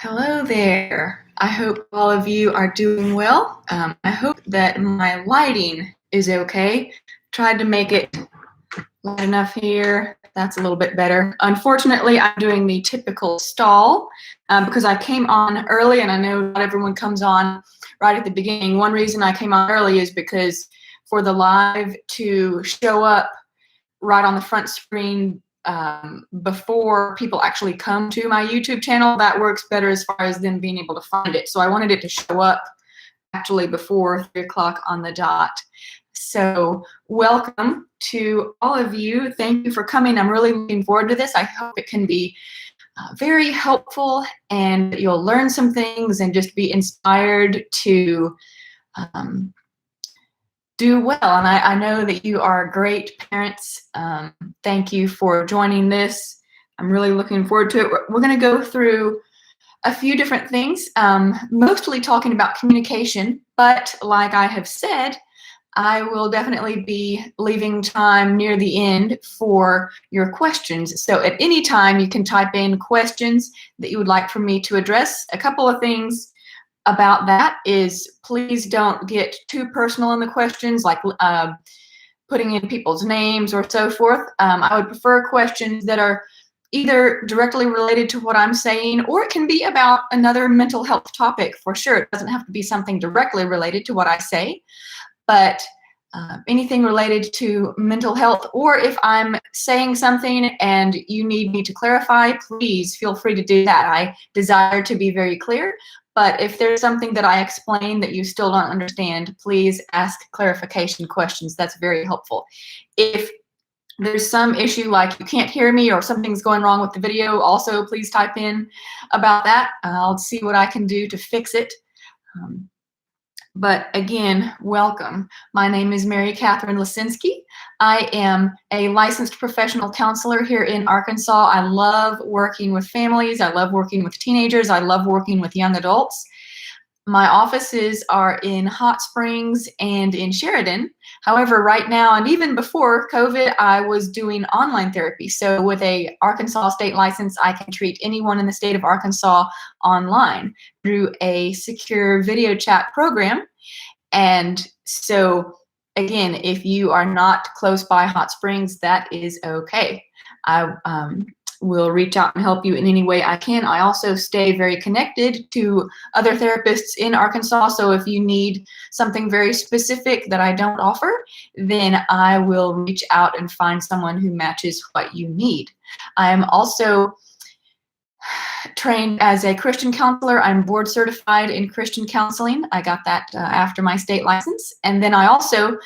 Hello there. I hope all of you are doing well. I hope that my lighting is okay. Tried to make it light enough here. That's a little bit better. Unfortunately, I'm doing the typical stall because I came on early, and I know not everyone comes on right at the beginning. One reason I came on early is because for the live to show up right on the front screen before people actually come to my YouTube channel, that works better as far as them being able to find it. So I wanted it to show up actually before 3 o'clock on the dot. So welcome to all of you. Thank you for coming. I'm really looking forward to this. I hope it can be very helpful and you'll learn some things and just be inspired to do well. And I know that you are great parents. Thank you for joining this. I'm really looking forward to it. We're going to go through a few different things, mostly talking about communication, but like I have said, I will definitely be leaving time near the end for your questions. So at any time you can type in questions that you would like for me to address. A couple of things about that is please don't get too personal in the questions, like putting in people's names or so forth. I would prefer questions that are either directly related to what I'm saying, or it can be about another mental health topic for sure. It doesn't have to be something directly related to what I say, but anything related to mental health, or if I'm saying something and you need me to clarify, please feel free to do that. I desire to be very clear, but if there's something that I explain that you still don't understand, please ask clarification questions. That's very helpful. If there's some issue like you can't hear me or something's going wrong with the video, also please type in about that. I'll see what I can do to fix it. But again, welcome. My name is Mary Catherine Lisinski. I am a licensed professional counselor here in Arkansas. I love working with families. I love working with teenagers. I love working with young adults. My offices are in Hot Springs and in Sheridan. However, right now, and even before COVID, I was doing online therapy. So with a Arkansas state license, I can treat anyone in the state of Arkansas online through a secure video chat program. And so again, if you are not close by Hot Springs, that is okay. I will reach out and help you in any way I can. I also stay very connected to other therapists in Arkansas, so if you need something very specific that I don't offer, then I will reach out and find someone who matches what you need. I am also trained as a Christian counselor. I'm board certified in Christian counseling. I got that after my state license. And then I also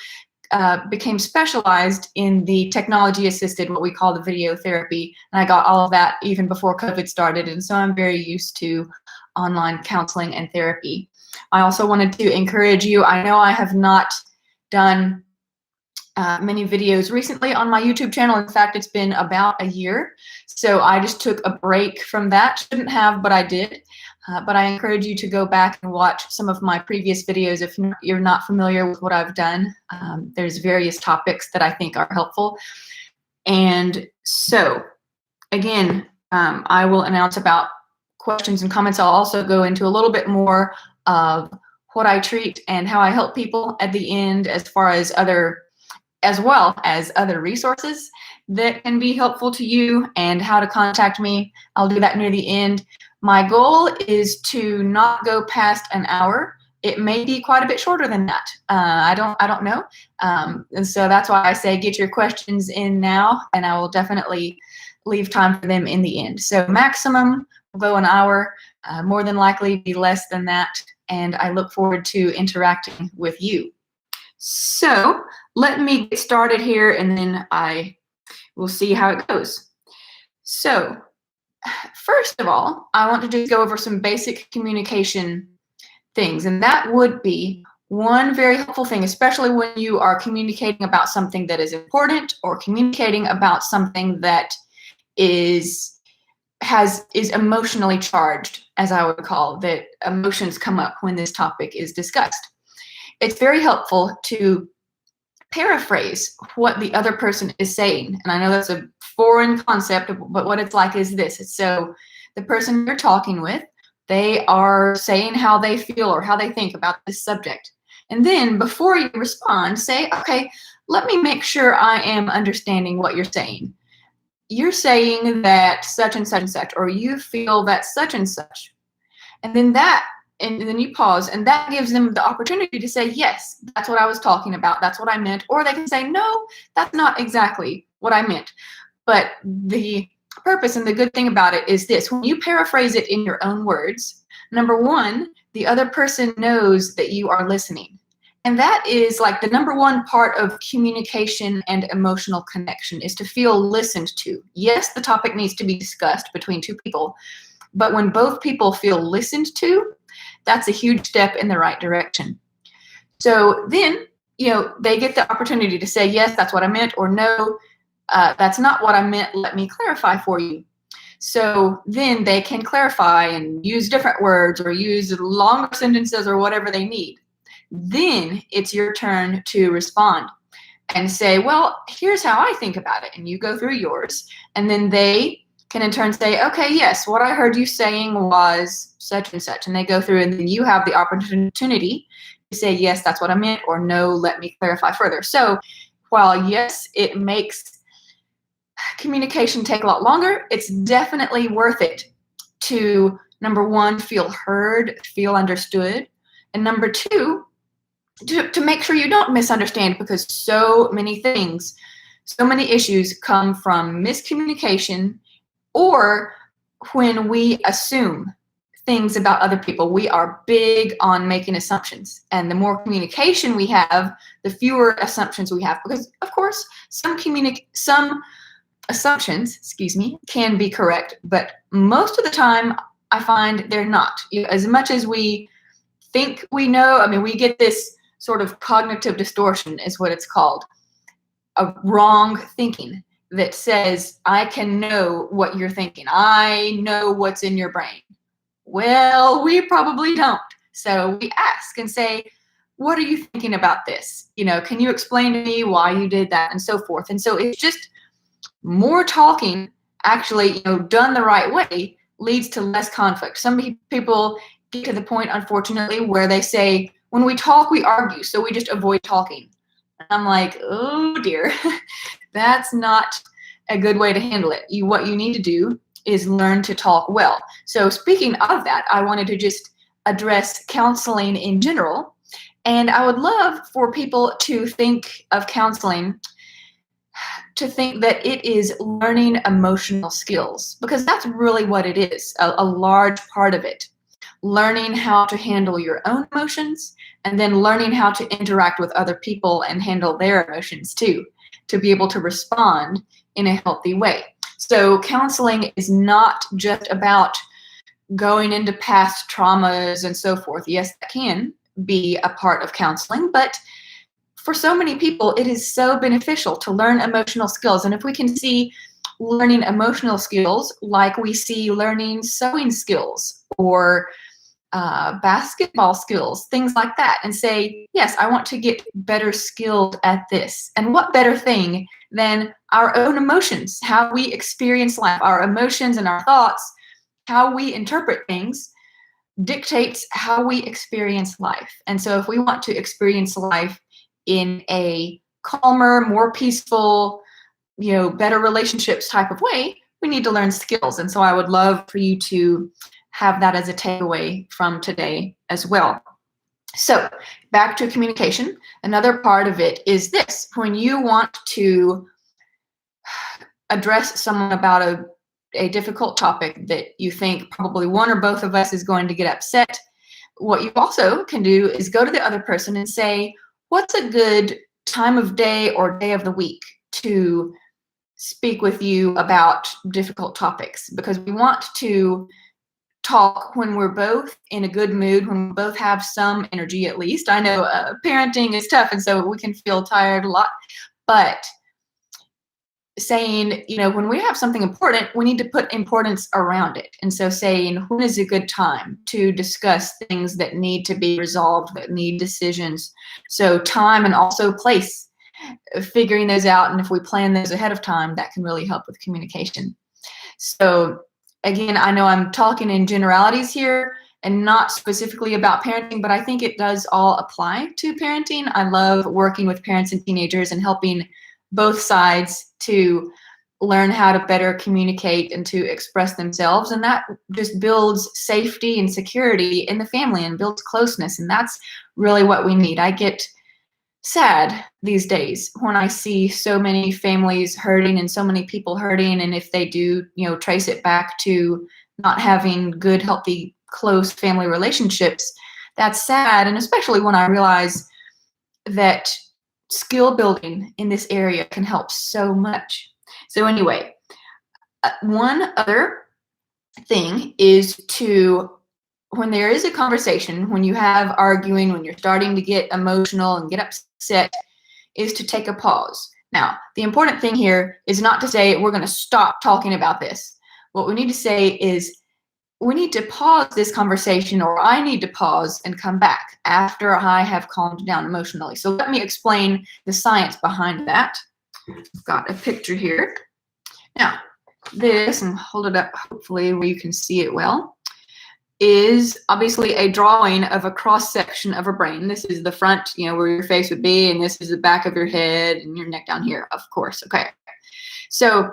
became specialized in the technology assisted, what we call the video therapy. And I got all of that even before COVID started. And so I'm very used to online counseling and therapy. I also wanted to encourage you. I know I have not done many videos recently on my YouTube channel. In fact, it's been about a year. So I just took a break from that. Shouldn't have, but I did. But I encourage you to go back and watch some of my previous videos if you're not familiar with what I've done. There's various topics that I think are helpful. And so, again, I will announce about questions and comments. I'll also go into a little bit more of what I treat and how I help people at the end, as well as other resources that can be helpful to you and how to contact me. I'll do that near the end. My goal is to not go past an hour. It may be quite a bit shorter than that. I don't know. And so that's why I say get your questions in now, and I will definitely leave time for them in the end. So maximum will go an hour, more than likely be less than that. And I look forward to interacting with you. So let me get started here, and then I will see how it goes. So first of all, I want to just go over some basic communication things, and that would be one very helpful thing, especially when you are communicating about something that is important or communicating about something that is emotionally charged, as I would call, that emotions come up when this topic is discussed. It's very helpful to paraphrase what the other person is saying. And I know that's a foreign concept, but what it's like is this. So the person you're talking with They are saying how they feel or how they think about this subject. And then before you respond, say, okay, let me make sure I am understanding what you're saying. You're saying that such and such, or you feel that such and such. And then you pause, and that gives them the opportunity to say, yes, that's what I was talking about. That's what I meant. Or they can say, no, that's not exactly what I meant. But the purpose and the good thing about it is this: when you paraphrase it in your own words, number one, the other person knows that you are listening. And that is like the number one part of communication and emotional connection, is to feel listened to. Yes, the topic needs to be discussed between two people, but when both people feel listened to, that's a huge step in the right direction. So then, they get the opportunity to say, yes, that's what I meant, or no, that's not what I meant. Let me clarify for you. So then they can clarify and use different words or use longer sentences or whatever they need. Then it's your turn to respond and say, well, here's how I think about it. And you go through yours. And then they can in turn say, okay, yes, what I heard you saying was such and such. And they go through, and then you have the opportunity to say, yes, that's what I meant, or no, let me clarify further. So while, yes, it makes communication take a lot longer, it's definitely worth it to, number one, feel heard, feel understood. And number two, to make sure you don't misunderstand, because so many things, so many issues come from miscommunication, or when we assume things about other people. We are big on making assumptions, and the more communication we have, the fewer assumptions we have, because of course some assumptions, can be correct, but most of the time I find they're not. As much as we think we know, we get this sort of cognitive distortion is what it's called, a wrong thinking that says, I can know what you're thinking. I know what's in your brain. Well, we probably don't. So we ask and say, what are you thinking about this? Can you explain to me why you did that, and so forth. And so it's just more talking, actually, done the right way, leads to less conflict. Some people get to the point, unfortunately, where they say, when we talk, we argue, so we just avoid talking. And I'm like, oh dear, that's not a good way to handle it. What you need to do is learn to talk well. So speaking of that, I wanted to just address counseling in general. And I would love for people to think of counseling, to think that it is learning emotional skills, because that's really what it is, a large part of it. Learning how to handle your own emotions, and then learning how to interact with other people and handle their emotions too, to be able to respond in a healthy way. So counseling is not just about going into past traumas and so forth. Yes, that can be a part of counseling, but for so many people, it is so beneficial to learn emotional skills. And if we can see learning emotional skills like we see learning sewing skills or basketball skills, things like that, and say, yes, I want to get better skilled at this. And what better thing than our own emotions, how we experience life, our emotions and our thoughts, how we interpret things dictates how we experience life. And so if we want to experience life in a calmer, more peaceful, better relationships type of way, we need to learn skills. And so I would love for you to have that as a takeaway from today as well. So back to communication. Another part of it is this: when you want to address someone about a difficult topic that you think probably one or both of us is going to get upset, what you also can do is go to the other person and say, what's a good time of day or day of the week to speak with you about difficult topics? Because we want to talk when we're both in a good mood, when we both have some energy at least. I know parenting is tough, and so we can feel tired a lot, but saying, when we have something important, we need to put importance around it. And so saying, when is a good time to discuss things that need to be resolved, that need decisions? So time and also place, figuring those out. And if we plan those ahead of time, that can really help with communication. So again, I know I'm talking in generalities here and not specifically about parenting, but I think it does all apply to parenting. I love working with parents and teenagers and helping both sides to learn how to better communicate and to express themselves. And that just builds safety and security in the family and builds closeness. And that's really what we need. I get sad these days when I see so many families hurting and so many people hurting. And if they do, trace it back to not having good, healthy, close family relationships, that's sad. And especially when I realize that skill building in this area can help so much. So anyway, one other thing is when there is a conversation, when you have arguing, when you're starting to get emotional and get upset, is to take a pause. Now, the important thing here is not to say we're going to stop talking about this. What we need to say is we need to pause this conversation, or I need to pause and come back after I have calmed down emotionally. So let me explain the science behind that. I've got a picture here. Now, this, and hold it up hopefully where you can see it well, is obviously a drawing of a cross-section of a brain. This is the front, where your face would be, and this is the back of your head and your neck down here, of course, okay? So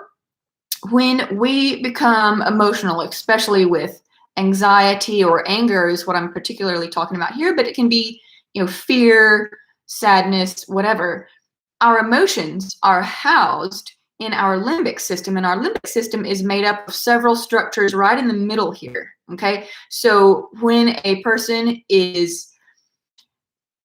when we become emotional, especially with anxiety or anger is what I'm particularly talking about here, but it can be, fear, sadness, whatever. Our emotions are housed in our limbic system, and our limbic system is made up of several structures right in the middle here, okay? So when a person is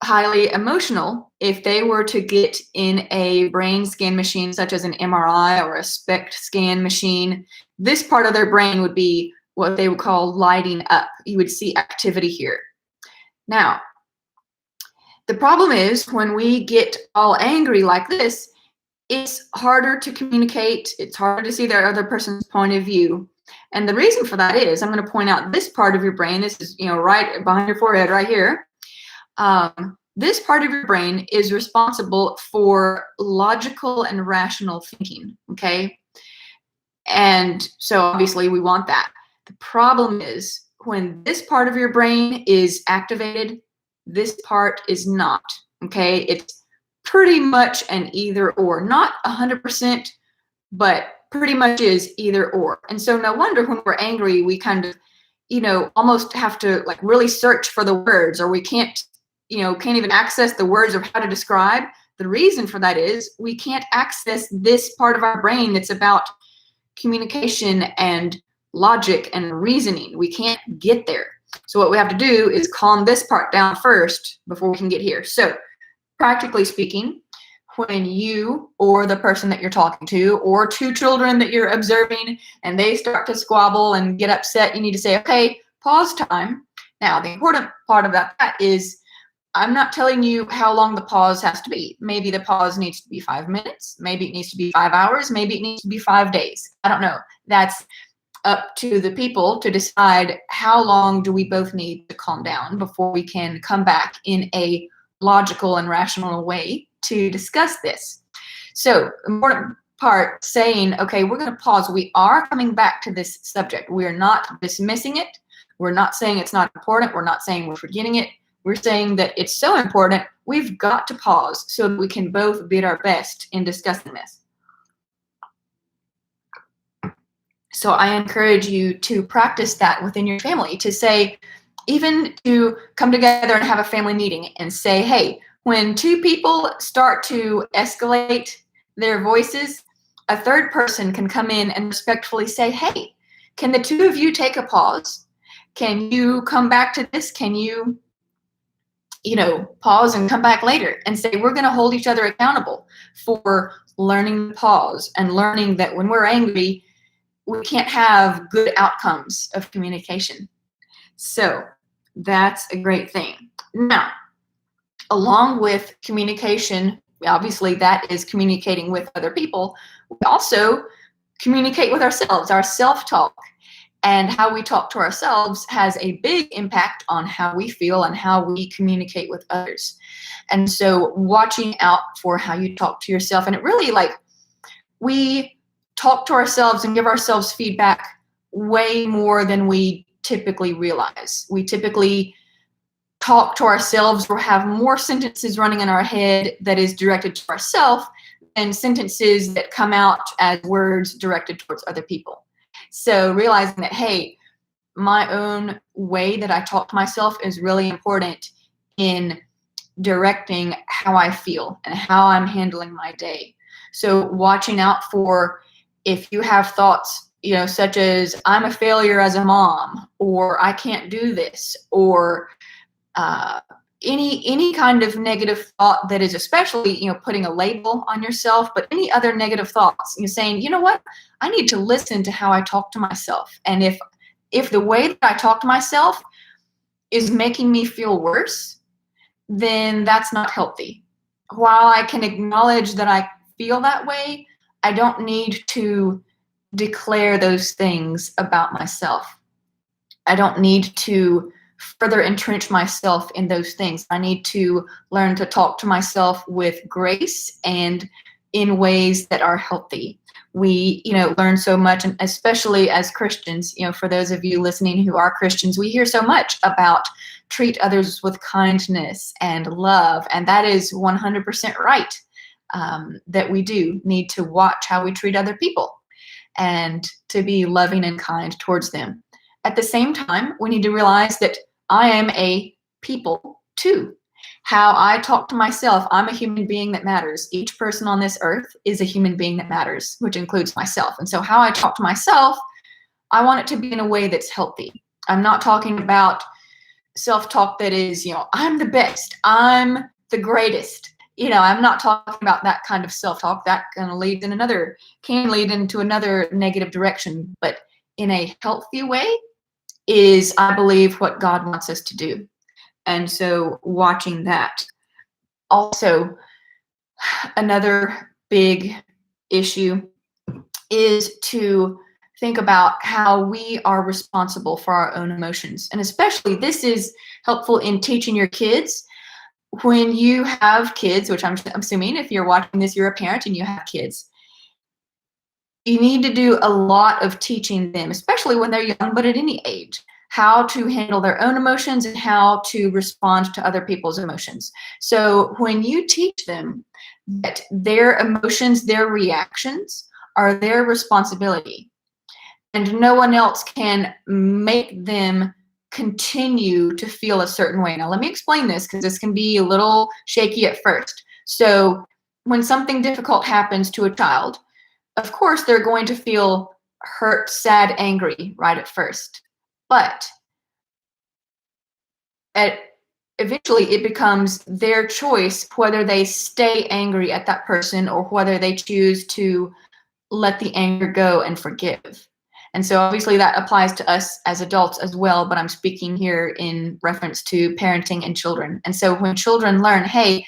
highly emotional, if they were to get in a brain scan machine such as an MRI or a SPECT scan machine, this part of their brain would be what they would call lighting up. You would see activity here. Now, the problem is when we get all angry like this, it's harder to communicate. It's harder to see the other person's point of view. And the reason for that is, I'm going to point out this part of your brain. This is, right behind your forehead right here. This part of your brain is responsible for logical and rational thinking, okay? And so obviously we want that. The problem is when this part of your brain is activated, this part is not, okay? It's pretty much an either or, not 100%, but pretty much is either or. And so no wonder when we're angry, we kind of, almost have to like really search for the words, or we can't even access the words of how to describe. The reason for that is we can't access this part of our brain that's about communication and logic and reasoning. We can't get there. So what we have to do is calm this part down first before we can get here. So practically speaking, when you or the person that you're talking to, or two children that you're observing, and they start to squabble and get upset, you need to say, okay, pause time. Now, the important part of that is I'm not telling you how long the pause has to be. Maybe the pause needs to be 5 minutes. Maybe it needs to be 5 hours. Maybe it needs to be 5 days. I don't know. That's up to the people to decide how long do we both need to calm down before we can come back in a logical and rational way to discuss this. So, important part, saying, okay, we're going to pause. We are coming back to this subject. We're not dismissing it. We're not saying it's not important. We're not saying we're forgetting it. We're saying that it's so important, we've got to pause so that we can both be at our best in discussing this. So I encourage you to practice that within your family, to say, even to come together and have a family meeting and say, hey, when two people start to escalate their voices, a third person can come in and respectfully say, hey, can the two of you take a pause? Can you come back to this? Can you pause and come back later and say, we're going to hold each other accountable for learning to pause and learning that when we're angry, we can't have good outcomes of communication. So that's a great thing. Now, along with communication, obviously that is communicating with other people. We also communicate with ourselves. Our self-talk and how we talk to ourselves has a big impact on how we feel and how we communicate with others. And so watching out for how you talk to yourself, and it really, we talk to ourselves and give ourselves feedback way more than we typically realize. We typically talk to ourselves or have more sentences running in our head that is directed to ourselves than sentences that come out as words directed towards other people. So realizing that, hey, my own way that I talk to myself is really important in directing how I feel and how I'm handling my day. So watching out for if you have thoughts, such as I'm a failure as a mom, or I can't do this, or any kind of negative thought that is, especially putting a label on yourself, but any other negative thoughts, you're saying, you know what, I need to listen to how I talk to myself. And if the way that I talk to myself is making me feel worse, then that's not healthy. While I can acknowledge that I feel that way, I don't need to declare those things about myself. I don't need to further entrench myself in those things. I need to learn to talk to myself with grace and in ways that are healthy. We, learn so much, and especially as Christians, for those of you listening who are Christians, we hear so much about treat others with kindness and love, and that is 100% right. That we do need to watch how we treat other people and to be loving and kind towards them. At the same time, we need to realize that I am a people too. How I talk to myself, I'm a human being that matters. Each person on this earth is a human being that matters, which includes myself. And so how I talk to myself, I want it to be in a way that's healthy. I'm not talking about self-talk that is, I'm the best, I'm the greatest. I'm not talking about that kind of self-talk. That can lead into another negative direction. But in a healthy way is, I believe, what God wants us to do. And so watching that. Also, another big issue is to think about how we are responsible for our own emotions. And especially this is helpful in teaching your kids. When you have kids, which I'm assuming if you're watching this, you're a parent and you have kids, you need to do a lot of teaching them, especially when they're young, but at any age, how to handle their own emotions and how to respond to other people's emotions. So when you teach them that their emotions, their reactions are their responsibility, and no one else can make them continue to feel a certain way. Now, let me explain this because this can be a little shaky at first. So when something difficult happens to a child, of course, they're going to feel hurt, sad, angry right at first. But eventually it becomes their choice whether they stay angry at that person or whether they choose to let the anger go and forgive. And so obviously that applies to us as adults as well, but I'm speaking here in reference to parenting and children. And so when children learn, hey,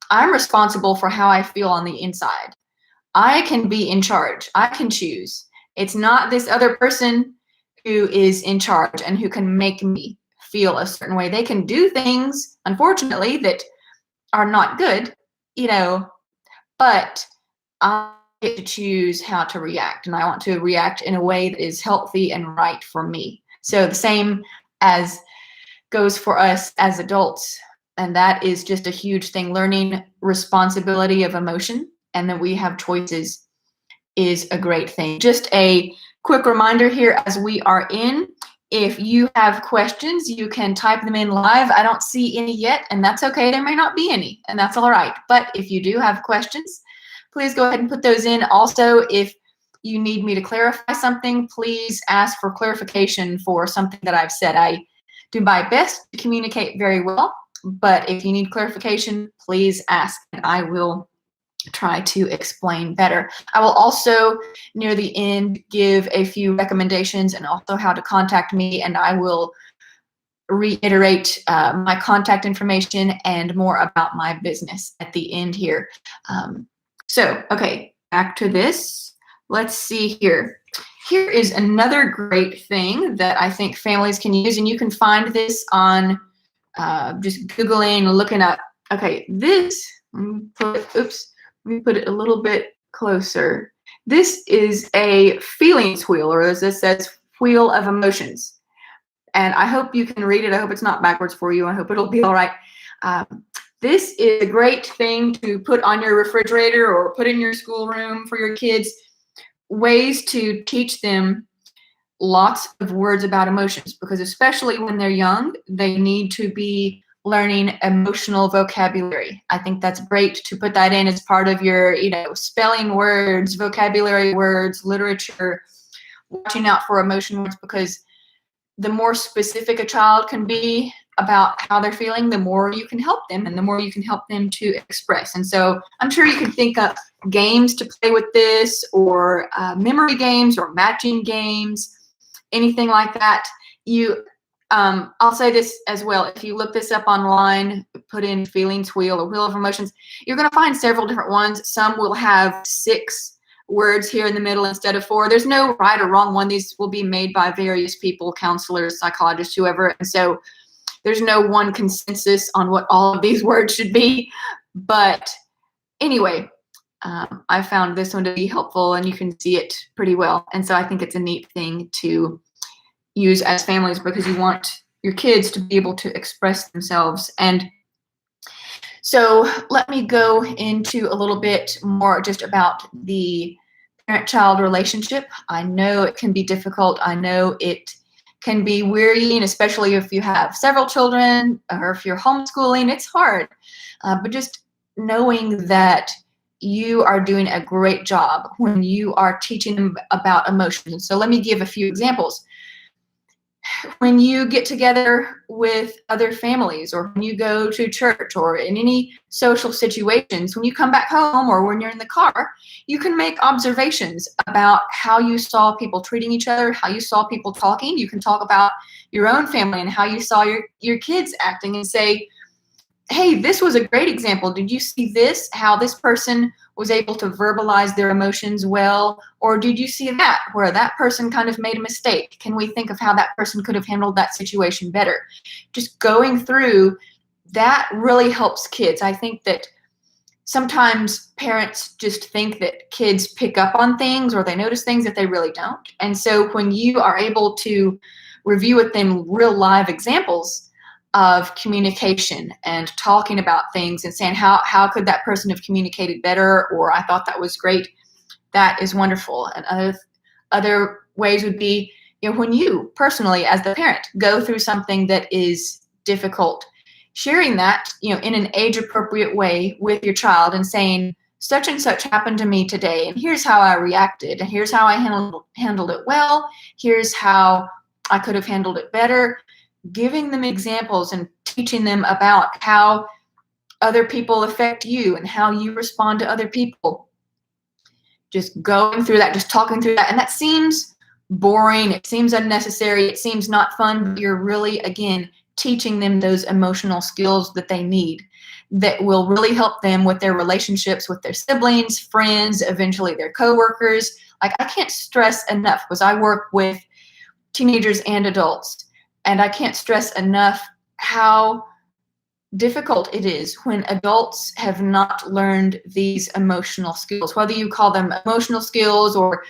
I'm responsible for how I feel on the inside. I can be in charge. I can choose. It's not this other person who is in charge and who can make me feel a certain way. They can do things, unfortunately, that are not good, but I get to choose how to react, and I want to react in a way that is healthy and right for me. So the same as goes for us as adults, and that is just a huge thing. Learning responsibility of emotion and that we have choices is a great thing. Just a quick reminder here as we are in, if you have questions, you can type them in live. I don't see any yet, and that's okay. There may not be any, and that's all right. But if you do have questions, please go ahead and put those in. Also, if you need me to clarify something, please ask for clarification for something that I've said. I do my best to communicate very well, but if you need clarification, please ask, and I will try to explain better. I will also, near the end, give a few recommendations and also how to contact me, and I will reiterate my contact information and more about my business at the end here. So, okay, back to this. Let's see here. Here is another great thing that I think families can use, and you can find this on just Googling, looking up. Okay, this, let me put it a little bit closer. This is a feelings wheel, or as it says, Wheel of Emotions. And I hope you can read it. I hope it's not backwards for you. I hope it'll be all right. This is a great thing to put on your refrigerator or put in your schoolroom for your kids. Ways to teach them lots of words about emotions, because especially when they're young, they need to be learning emotional vocabulary. I think that's great to put that in as part of your, spelling words, vocabulary words, literature, watching out for emotion words, because the more specific a child can be about how they're feeling, the more you can help them and the more you can help them to express. And so I'm sure you can think of games to play with this, or memory games or matching games, anything like that. I'll say this as well. If you look this up online, put in feelings wheel or wheel of emotions, you're going to find several different ones. Some will have 6 words here in the middle instead of 4. There's no right or wrong one. These will be made by various people, counselors, psychologists, whoever. And so there's no one consensus on what all of these words should be. But anyway, I found this one to be helpful, and you can see it pretty well. And so I think it's a neat thing to use as families, because you want your kids to be able to express themselves. And so let me go into a little bit more just about the parent-child relationship. I know it can be difficult. I know it can be wearying, especially if you have several children or if you're homeschooling. It's hard. But just knowing that you are doing a great job when you are teaching them about emotions. So let me give a few examples. When you get together with other families, or when you go to church, or in any social situations, when you come back home or when you're in the car, you can make observations about how you saw people treating each other, how you saw people talking. You can talk about your own family and how you saw your kids acting, and say, hey, this was a great example. Did you see this? How this person was able to verbalize their emotions well? Or did you see that, where that person kind of made a mistake? Can we think of how that person could have handled that situation better? Just going through that really helps kids. I think that sometimes parents just think that kids pick up on things, or they notice things that they really don't. And so when you are able to review with them real live examples of communication and talking about things and saying, how could that person have communicated better, or I thought that was great, that is wonderful. And other ways would be, when you personally, as the parent, go through something that is difficult, sharing that, in an age-appropriate way with your child, and saying, such and such happened to me today, and here's how I reacted, and here's how I handled it well, here's how I could have handled it better. Giving them examples and teaching them about how other people affect you and how you respond to other people. Just going through that, just talking through that. And that seems boring. It seems unnecessary. It seems not fun. But you're really, again, teaching them those emotional skills that they need, that will really help them with their relationships with their siblings, friends, eventually their coworkers. Like, I can't stress enough, because I work with teenagers and adults, and I can't stress enough how difficult it is when adults have not learned these emotional skills, whether you call them emotional skills, or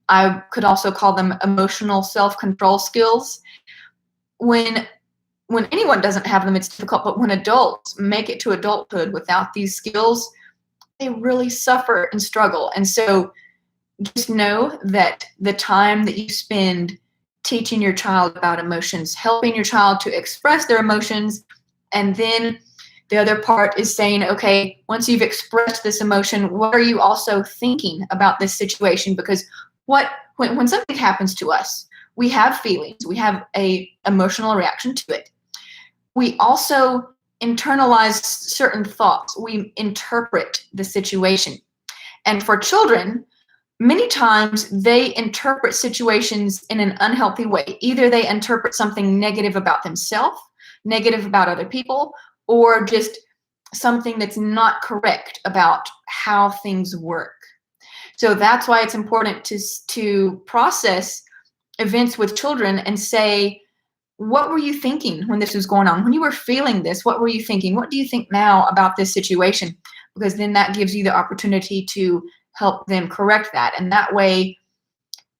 I could also call them emotional self-control skills. When anyone doesn't have them, it's difficult, but when adults make it to adulthood without these skills, they really suffer and struggle. And so just know that the time that you spend teaching your child about emotions, helping your child to express their emotions, and then the other part is saying, okay, once you've expressed this emotion, what are you also thinking about this situation? Because when something happens to us, we have feelings, we have an emotional reaction to it. We also internalize certain thoughts. We interpret the situation. And for children, many times they interpret situations in an unhealthy way. Either they interpret something negative about themselves, negative about other people, or just something that's not correct about how things work. So that's why it's important to process events with children and say, what were you thinking when this was going on? When you were feeling this, what were you thinking? What do you think now about this situation? Because then that gives you the opportunity to help them correct that. And that way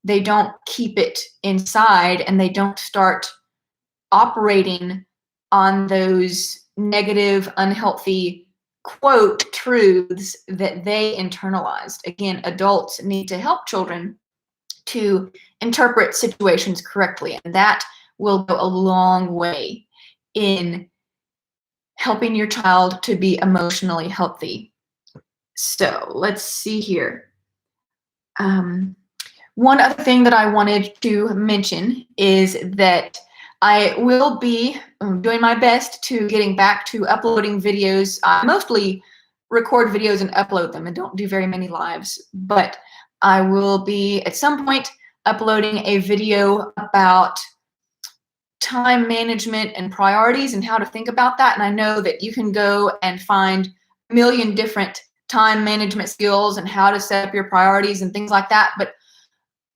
they don't keep it inside and they don't start operating on those negative, unhealthy quote truths that they internalized. Again, adults need to help children to interpret situations correctly, and that will go a long way in helping your child to be emotionally healthy. So let's see here. One other thing that I wanted to mention is that I will be doing my best to getting back to uploading videos. I mostly record videos and upload them and don't do very many lives, but I will be at some point uploading a video about time management and priorities and how to think about that. And I know that you can go and find a million different time management skills and how to set up your priorities and things like that. But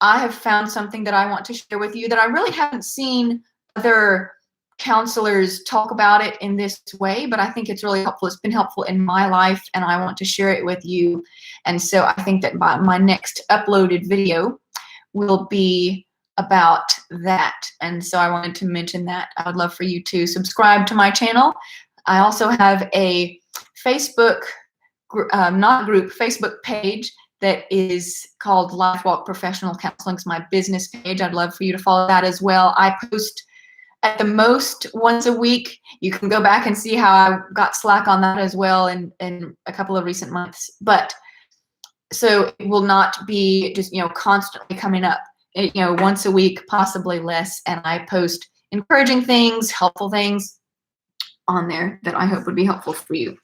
I have found something that I want to share with you that I really haven't seen other counselors talk about it in this way, but I think it's really helpful. It's been helpful in my life, and I want to share it with you. And so I think that my next uploaded video will be about that. And so I wanted to mention that. I would love for you to subscribe to my channel. I also have a Facebook, Facebook page that is called LifeWalk Professional Counseling. It's my business page. I'd love for you to follow that as well. I post at the most once a week. You can go back and see how I got slack on that as well in a couple of recent months. But so it will not be just, constantly coming up, once a week, possibly less. And I post encouraging things, helpful things on there that I hope would be helpful for you.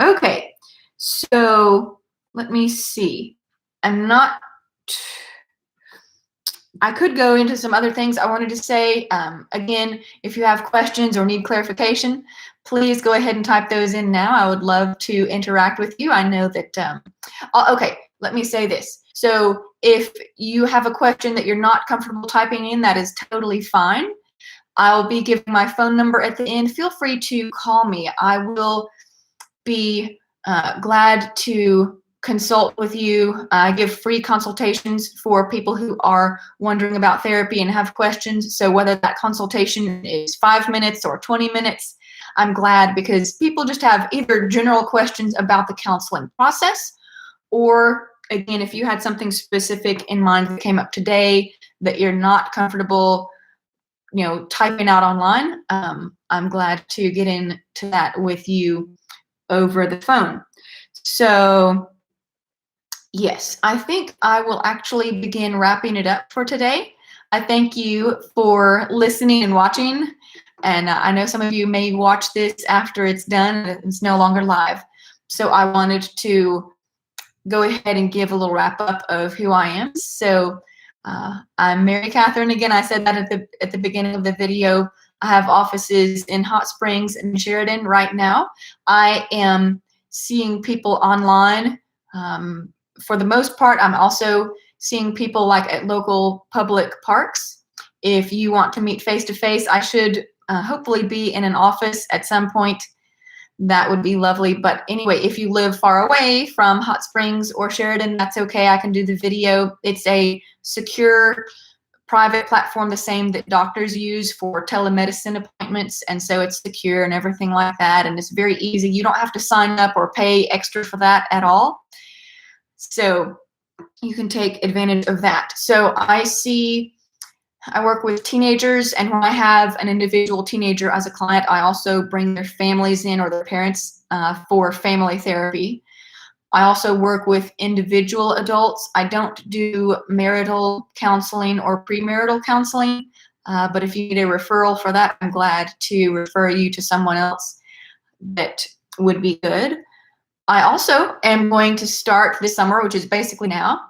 Okay, so let me see. I could go into some other things I wanted to say. Again, if you have questions or need clarification, please go ahead and type those in now. I would love to interact with you. I know that, okay, let me say this. So if you have a question that you're not comfortable typing in, that is totally fine. I'll be giving my phone number at the end. Feel free to call me. I will be glad to consult with you. I give free consultations for people who are wondering about therapy and have questions. So whether that consultation is 5 minutes or 20 minutes, I'm glad, because people just have either general questions about the counseling process, or again, if you had something specific in mind that came up today that you're not comfortable, typing out online, I'm glad to get into that with you over the phone. So yes, I think I will actually begin wrapping it up for today. I thank you for listening and watching. And I know some of you may watch this after it's done and it's no longer live. So I wanted to go ahead and give a little wrap up of who I am. So I'm Mary Catherine. Again, I said that at the beginning of the video. I have offices in Hot Springs and Sheridan right now. I am seeing people online. For the most part, I'm also seeing people like at local public parks. If you want to meet face-to-face, I should hopefully be in an office at some point. That would be lovely. But anyway, if you live far away from Hot Springs or Sheridan, that's okay. I can do the video. It's a secure private platform, the same that doctors use for telemedicine appointments. And so it's secure and everything like that. And it's very easy. You don't have to sign up or pay extra for that at all. So you can take advantage of that. So I work with teenagers, and when I have an individual teenager as a client, I also bring their families in or their parents for family therapy. I also work with individual adults. I don't do marital counseling or premarital counseling, but if you need a referral for that, I'm glad to refer you to someone else that would be good. I also am going to start this summer, which is basically now,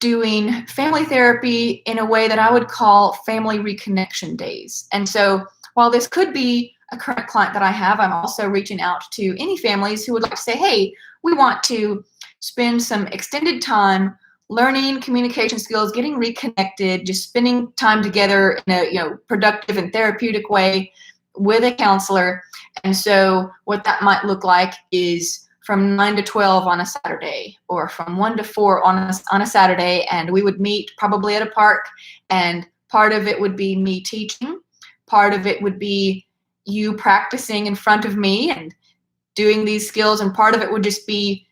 doing family therapy in a way that I would call family reconnection days. And so while this could be a current client that I have, I'm also reaching out to any families who would like to say, hey, we want to spend some extended time learning communication skills, getting reconnected, just spending time together in a productive and therapeutic way with a counselor. And so what that might look like is from 9 to 12 on a Saturday, or from 1 to 4 on a Saturday, and we would meet probably at a park, and part of it would be me teaching, part of it would be you practicing in front of me and doing these skills, and part of it would just be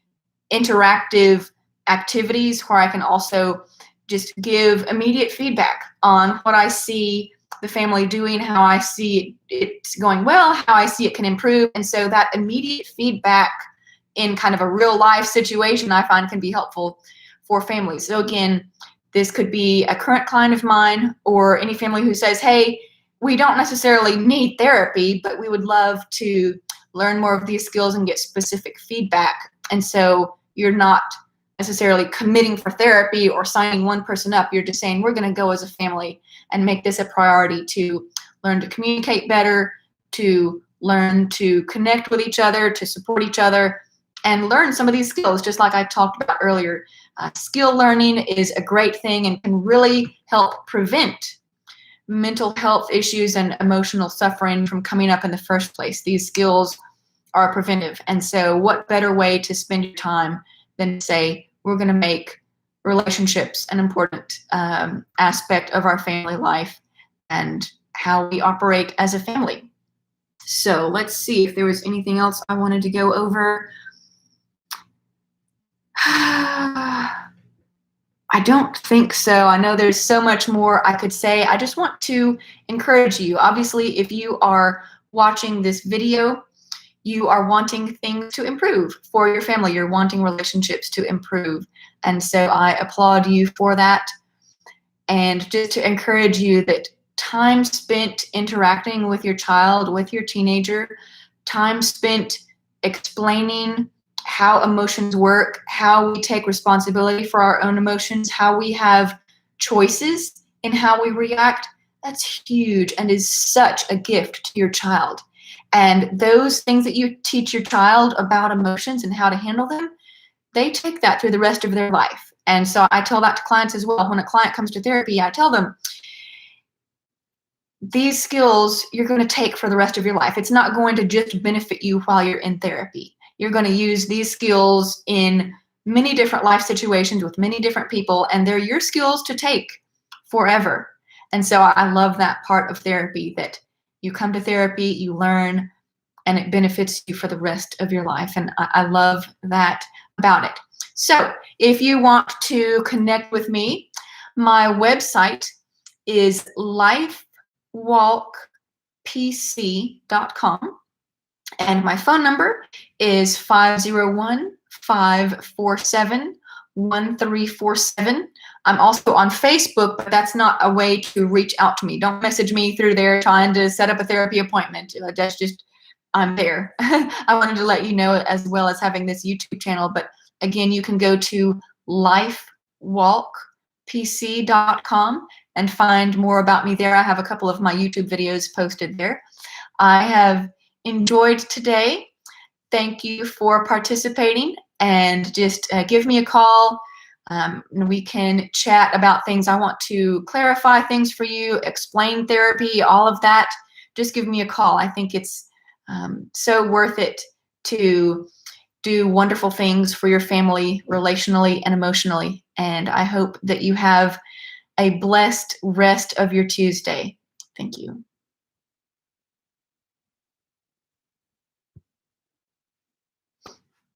interactive activities where I can also just give immediate feedback on what I see the family doing, how I see it's going well, how I see it can improve. And so that immediate feedback in kind of a real life situation I find can be helpful for families. So again, this could be a current client of mine or any family who says, hey, we don't necessarily need therapy, but we would love to learn more of these skills and get specific feedback. And so you're not necessarily committing for therapy or signing one person up. You're just saying, we're going to go as a family and make this a priority to learn to communicate better, to learn to connect with each other, to support each other, and learn some of these skills, just like I talked about earlier. Skill learning is a great thing and can really help prevent mental health issues and emotional suffering from coming up in the first place. These skills are preventive. And so what better way to spend your time than to say, we're going to make relationships an important aspect of our family life and how we operate as a family. So let's see if there was anything else I wanted to go over. I don't think so. I know there's so much more I could say. I just want to encourage you. Obviously, if you are watching this video, you are wanting things to improve for your family. You're wanting relationships to improve. And so I applaud you for that. And just to encourage you that time spent interacting with your child, with your teenager, time spent explaining how emotions work, how we take responsibility for our own emotions, how we have choices in how we react, that's huge and is such a gift to your child. And those things that you teach your child about emotions and how to handle them, they take that through the rest of their life. And so I tell that to clients as well. When a client comes to therapy, I tell them, these skills you're going to take for the rest of your life. It's not going to just benefit you while you're in therapy. You're going to use these skills in many different life situations with many different people, and they're your skills to take forever. And so I love that part of therapy, that you come to therapy, you learn, and it benefits you for the rest of your life. And I love that about it. So if you want to connect with me, my website is lifewalkpc.com. And my phone number is 501-547-1347. I'm also on Facebook, but that's not a way to reach out to me. Don't message me through there trying to set up a therapy appointment. That's just, I'm there. I wanted to let you know, as well as having this YouTube channel. But again, you can go to lifewalkpc.com and find more about me there. I have a couple of my YouTube videos posted there. I have enjoyed today. Thank you for participating, and just give me a call. We can chat about things. I want to clarify things for you, explain therapy, all of that. Just give me a call. I think it's so worth it to do wonderful things for your family, relationally and emotionally. And I hope that you have a blessed rest of your Tuesday. Thank you.